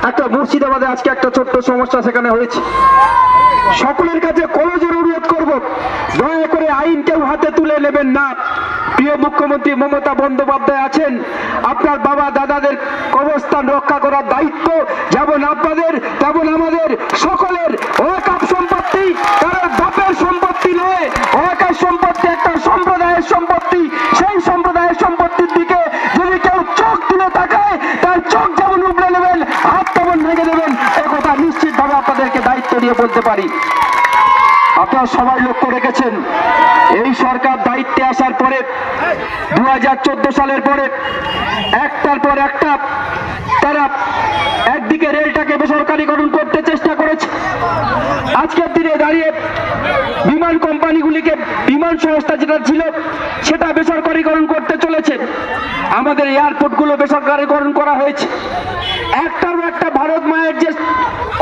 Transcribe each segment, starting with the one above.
একটা মুর্শিদাবাদে আজকে একটা ছোট্ট সমস্যা সেখানে হয়েছে। সকলের কাছে করজোড়ে অনুরোধ করব, দয়া করে আইন কেউ হাতে তুলে নেবেন না। প্রিয় মুখ্যমন্ত্রী মমতা বন্দ্যোপাধ্যায় আছেন, আপনার বাবা দাদাদের কবরস্থান রক্ষা করার দায়িত্ব যেমন আপনাদের তেমন আমাদের সকলের। ওয়াকফ সম্পত্তি কারোর বাপের সম্পত্তি নয়, ওয়াকফ সম্পত্তি একটা সম্প্রদায়ের সম্পত্তি। সেই সম্প্রদায়ের সম্পত্তির দিকে যদি কেউ চোখ তুলে তাকায়, তার চোখ যেমন উপড়ে নেবেন, হাত তেমন ভেঙে দেবেন, একথা নিশ্চিতভাবে আপনাদেরকে দায়িত্ব দিয়ে বলতে পারি। আপনারা সবাই লক্ষ্য রেখেছেন, এই সরকার দায়িত্বে আসার পরে 2014 সালের পরে একটার পর একটা তারা একদিকে রেলটাকে বেসরকারীকরণ করতে চেষ্টা করেছে। আজকের দিনে দাঁড়িয়ে বিমান কোম্পানিগুলিকে, বিমান সংস্থা যেটা ছিল সেটা বেসরকারীকরণ করতে চলেছে। আমাদের এয়ারপোর্টগুলো বেসরকারীকরণ করা হয়েছে। একটার পর একটা ভারত মায়ের যে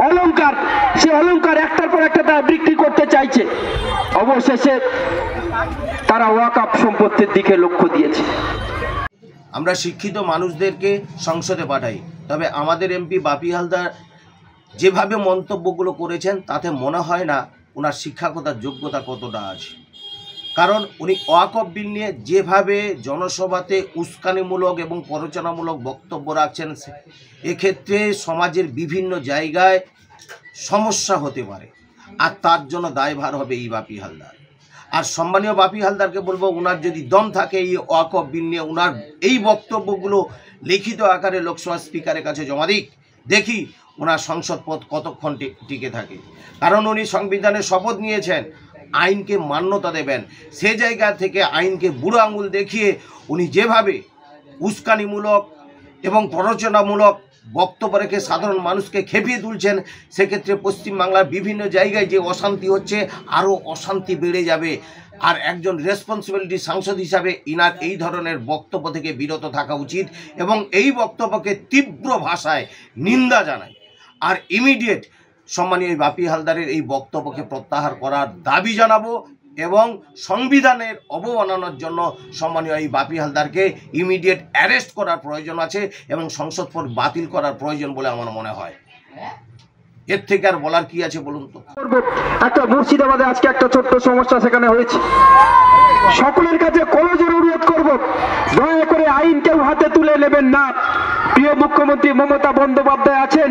অলংকার, সে অলংকার একটার পর একটা তারা বিক্রি করতে চাইছে। অবশেষে তারা ওয়াকফ সম্পত্তির দিকে লক্ষ্য দিয়েছে। আমরা শিক্ষিত মানুষদেরকে সংসদে পাঠাই, তবে আমাদের এমপি বাপি হালদার যেভাবে মন্তব্যগুলো করেছেন তাতে মনে হয় না ওনার শিক্ষাগত যোগ্যতা কতটা আছে। কারণ উনি ওয়াকফ বিল নিয়ে যেভাবে জনসভাতে উস্কানিমূলক এবং প্ররোচনামূলক বক্তব্য রাখছেন, এক্ষেত্রে সমাজের বিভিন্ন জায়গায় সমস্যা হতে পারে, আর তার জন্য দায়ভার হবে এই বাপি হালদার। আর সম্মানীয় বাপি হালদারকে বলবো, ওনার যদি দম থাকে এই ওয়াকফ বিল নিয়ে ওনার এই বক্তব্যগুলো লিখিত আকারে লোকসভা স্পিকারের কাছে জমা দিক, দেখি ওনার সংসদ পদ কতক্ষণ টিকে থাকে। কারণ উনি সংবিধানে শপথ নিয়েছেন আইনকে মান্যতা দেবেন, সে জায়গা থেকে আইনকে বুড়ো আঙুল দেখিয়ে উনি যেভাবে উস্কানিমূলক এবং প্ররোচনামূলক বক্তব্য রেখে সাধারণ মানুষকে খেপিয়ে তুলছেন, সেক্ষেত্রে পশ্চিমবাংলার বিভিন্ন জায়গায় যে অশান্তি হচ্ছে আরও অশান্তি বেড়ে যাবে। আর একজন রেসপন্সিবিলিটি সাংসদ হিসাবে ইনার এই ধরনের বক্তব্য থেকে বিরত থাকা উচিত এবং এই বক্তব্যকে তীব্র ভাষায় নিন্দা জানাই। আর ইমিডিয়েট সম্মানীয় বাপি হালদারের এই বক্তব্যকে প্রত্যাহার করার দাবি জানাবো এবং সংবিধানের অবমাননার জন্য সম্মানীয় এই বাপি হালদারকে ইমিডিয়েট অ্যারেস্ট করার প্রয়োজন আছে এবং সংসদ পদ বাতিল করার প্রয়োজন বলে আমার মনে হয়। এর থেকে আর বলার কি আছে বলুন তো। একটা মুর্শিদাবাদে আজকে একটা ছোট্ট সমস্যা সেখানে হয়েছে। সকলের কাছে করজোড়ে অনুরোধ করব, দয়া করে আইন কেউ হাতে তুলে নেবেন না। প্রিয় মুখ্যমন্ত্রী মমতা বন্দ্যোপাধ্যায় আছেন,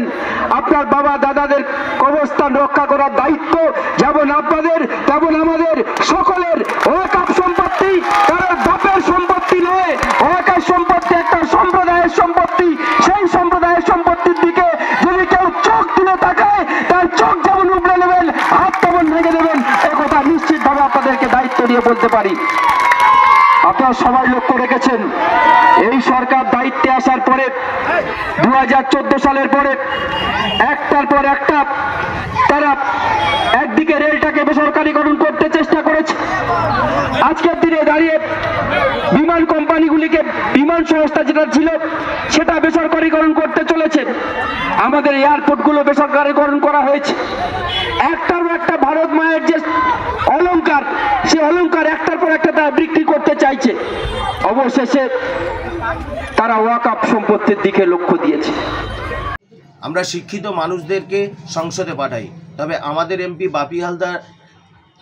আপনার বাবা দাদাদের কবরস্থান রক্ষা করার দায়িত্ব যেমন আপনাদের তেমন আমাদের সকলের। ওয়াকফ সম্পত্তি কারোর বাপের সম্পত্তি নয়, ওয়াকফ সম্পত্তি একটা সম্প্রদায়ের সম্পত্তি। সেই সম্প্রদায়ের সম্পত্তির দিকে যদি কেউ চোখ তুলে তাকায়, তার চোখ যেমন উপড়ে নেবেন, হাত তেমন ভেঙে দেবেন, একথা নিশ্চিতভাবে আপনাদেরকে দায়িত্ব দিয়ে বলতে পারি। আপনারা সবাই লক্ষ্য রেখেছেন, এই সরকার দায়িত্বে আসার পরে 2014 সালের পরে একটার পর একটা তারা একদিকে রেলটাকে বেসরকারীকরণ করতে চেষ্টা করেছে। আজকের দিনে দাঁড়িয়ে বিমান কোম্পানিগুলিকে, বিমান সংস্থা যেটা ছিল সেটা বেসরকারীকরণ করতে চলেছে। আমাদের এয়ারপোর্টগুলো বেসরকারীকরণ করা হয়েছে। একটার পর একটা ভারত মায়ের যে অলংকার, সে অলংকার একটার পর একটা তারা বিক্রি করতে চাইছে। অবশেষে তারা ওয়াকফ সম্পত্তির দিকে লক্ষ্য দিয়েছে। আমরা শিক্ষিত মানুষদেরকে সংসদে পাঠাই, তবে আমাদের এমপি বাপি হালদার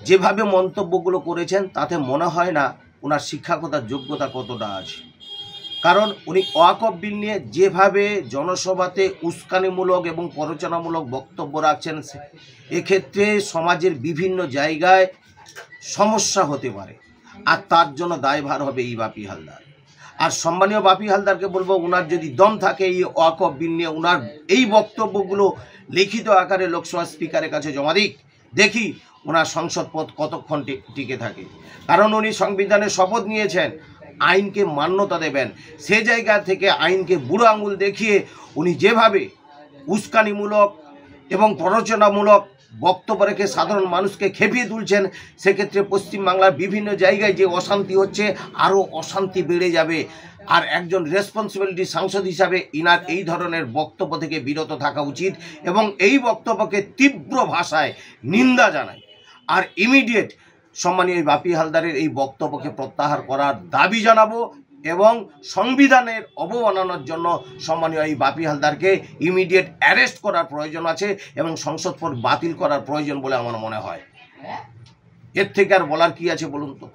যেভাবে মন্তব্যগুলো করেছেন তাতে মনে হয় না ওনার শিক্ষাগত যোগ্যতা কতটা আছে। কারণ উনি ওয়াকফ বিল নিয়ে যেভাবে জনসভাতে উস্কানিমূলক এবং প্ররোচনামূলক বক্তব্য রাখছেন, এক্ষেত্রে সমাজের বিভিন্ন জায়গায় সমস্যা হতে পারে, আর তার জন্য দায়ভার হবে এই বাপি হালদার। আর সম্মানীয় বাপি হালদারকে বলবো, ওনার যদি দম থাকে এই ওয়াকফ বিল নিয়ে ওনার এই বক্তব্যগুলো লিখিত আকারে লোকসভা স্পিকারের কাছে জমা দিক, দেখি ওনার সংসদ পদ কতক্ষণ টিকে থাকে। কারণ উনি সংবিধানে শপথ নিয়েছেন আইনকে মান্যতা দেবেন, সে জায়গা থেকে আইনকে বুড়ো আঙুল দেখিয়ে উনি যেভাবে উস্কানিমূলক এবং প্ররোচনামূলক বক্তব্য রেখে সাধারণ মানুষকে খেপিয়ে তুলছেন, সেক্ষেত্রে পশ্চিমবাংলার বিভিন্ন জায়গায় যে অশান্তি হচ্ছে আরও অশান্তি বেড়ে যাবে। আর একজন রেসপন্সিবিলিটি সাংসদ হিসাবে ইনার এই ধরনের বক্তব্য থেকে বিরত থাকা উচিত এবং এই বক্তব্যকে তীব্র ভাষায় নিন্দা জানাই। আর ইমিডিয়েট সম্মানীয় বাপি হালদারের এই বক্তব্যকে প্রত্যাহার করার দাবি জানাবো এবং সংবিধানের অবমাননার জন্য সম্মানীয় এই বাপি হালদারকে ইমিডিয়েট অ্যারেস্ট করার প্রয়োজন আছে এবং সংসদ ভোট বাতিল করার প্রয়োজন বলে আমার মনে হয়। এর থেকে আর বলার কি আছে বলুন তো।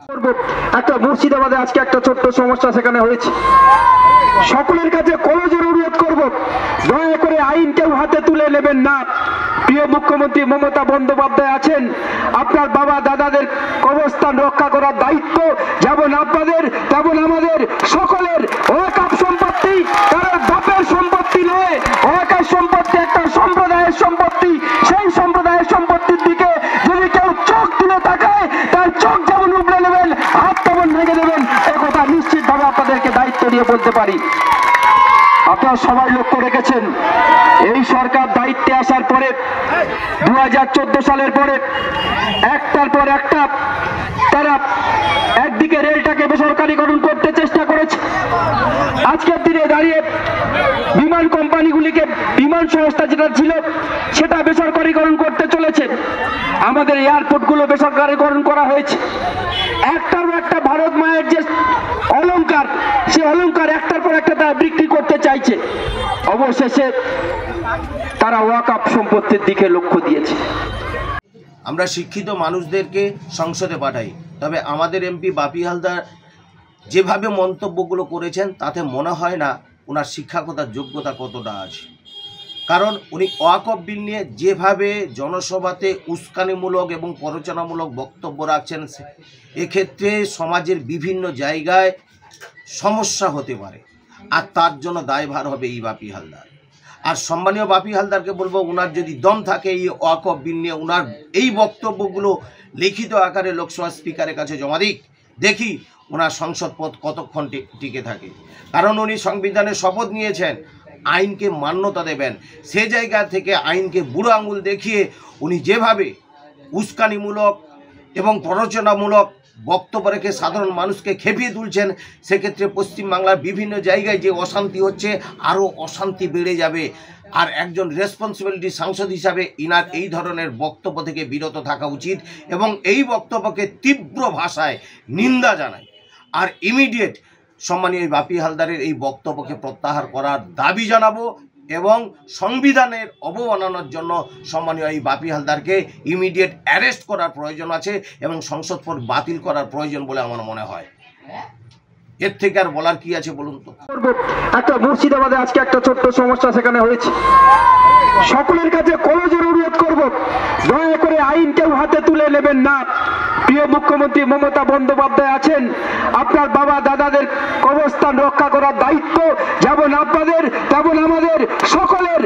একটা মুর্শিদাবাদে আজকে একটা ছোট্ট সমস্যা সেখানে হয়েছে, সকলের কাছে করজোড়ে অনুরোধ করব, দয়া করে আইন কেউ হাতে তুলে নেবেন না। প্রিয় মুখ্যমন্ত্রী মমতা বন্দ্যোপাধ্যায় আছেন, আপনার বাবা দাদাদের কবরস্থান রক্ষা করার দায়িত্ব যেমন আপনাদের তেমন আমাদের সকলের। ওয়াকফ সম্পত্তি কারোর বাপের সম্পত্তি নয়, ওয়াকফ সম্পত্তি একটা সম্প্রদায়ের সম্পত্তি। সেই সম্প্রদায়ের সম্পত্তির দিকে যদি কেউ চোখ তুলে তাকায়, তার চোখ যেমন উপড়ে নেবেন, হাত তেমন ভেঙে দেবেন, একথা নিশ্চিতভাবে আপনাদেরকে দায়িত্ব দিয়ে বলতে পারি। আপনারা সবাই লক্ষ্য রেখেছেন, এই সরকার দায়িত্বে আসার পরে 2014 সালের পরে একটার পর একটা তারা একদিকে রেলটাকে বেসরকারীকরণ করতে চেষ্টা করেছে। আজকের দিনে দাঁড়িয়ে বিমান কোম্পানিগুলিকে, বিমান সংস্থা যেটা ছিল সেটা বেসরকারীকরণ করতে চলেছে। আমাদের এয়ারপোর্টগুলো বেসরকারীকরণ করা হয়েছে। একটার পর একটা ভারত মায়ের যে অলংকার, সে অলংকার একটার পর একটা তারা বিক্রি করতে চাইছে। অবশেষে তারা ওয়াকফ সম্পত্তির দিকে লক্ষ্য দিয়েছে। আমরা শিক্ষিত মানুষদেরকে সংসদে পাঠাই, তবে আমাদের এমপি বাপি হালদার যেভাবে মন্তব্যগুলো করেছেন তাতে মনে হয় না ওনার শিক্ষাগত যোগ্যতা কতটা আছে। কারণ উনি ওয়াকফ বিল নিয়ে যেভাবে জনসভাতে উস্কানিমূলক এবং প্ররোচনামূলক বক্তব্য রাখছেন, এক্ষেত্রে সমাজের বিভিন্ন জায়গায় সমস্যা হতে পারে, আর তার জন্য দায়ভার হবে এই বাপি হালদার। আর সম্মানীয় বাপি হালদারকে বলবো, ওনার যদি দম থাকে এই ওয়াকফ বিল নিয়ে ওনার এই বক্তব্যগুলো লিখিত আকারে লোকসভা স্পিকারের কাছে জমা দিক, দেখি ওনার সংসদ পদ কতক্ষণ টিকে থাকে। কারণ উনি সংবিধানের শপথ নিয়েছেন, আইনকে মান্যতা দেবেন। সে জায়গা থেকে আইনকে বুড়ো আঙুল দেখিয়ে উনি যেভাবে উস্কানিমূলক এবং প্ররোচনামূলক বক্তব্য রেখে সাধারণ মানুষকে খেপিয়ে তুলছেন, সেক্ষেত্রে পশ্চিমবাংলার বিভিন্ন জায়গায় যে অশান্তি হচ্ছে আরও অশান্তি বেড়ে যাবে। আর একজন রেসপন্সিবিলিটি সাংসদ হিসাবে ইনার এই ধরনের বক্তব্য থেকে বিরত থাকা উচিত এবং এই বক্তব্যকে তীব্র ভাষায় নিন্দা জানাই। আর ইমিডিয়েট সম্মানীয় বাপি হালদারের এই বক্তব্যকে প্রত্যাহার করার দাবি জানাবো এবং সংবিধানের অবমাননার জন্য সম্মানীয় এই বাপি হালদারকে ইমিডিয়েট অ্যারেস্ট করার প্রয়োজন আছে এবং সংসদ ভোট বাতিল করার প্রয়োজন বলে আমার মনে হয়। এর থেকে আর বলার কি আছে বলুন তো। একটা মুর্শিদাবাদে আজকে একটা ছোট্ট সমস্যা সেখানে হয়েছে, সকলের কাছে করজোড়ে অনুরোধ করব, দয়া করে আইন কেউ হাতে তুলে নেবেন না। প্রিয় মুখ্যমন্ত্রী মমতা বন্দ্যোপাধ্যায় আছেন, আপনার বাবা দাদাদের কবরস্থান রক্ষা করার দায়িত্ব যেমন আপনাদের তেমন আমাদের সকলের।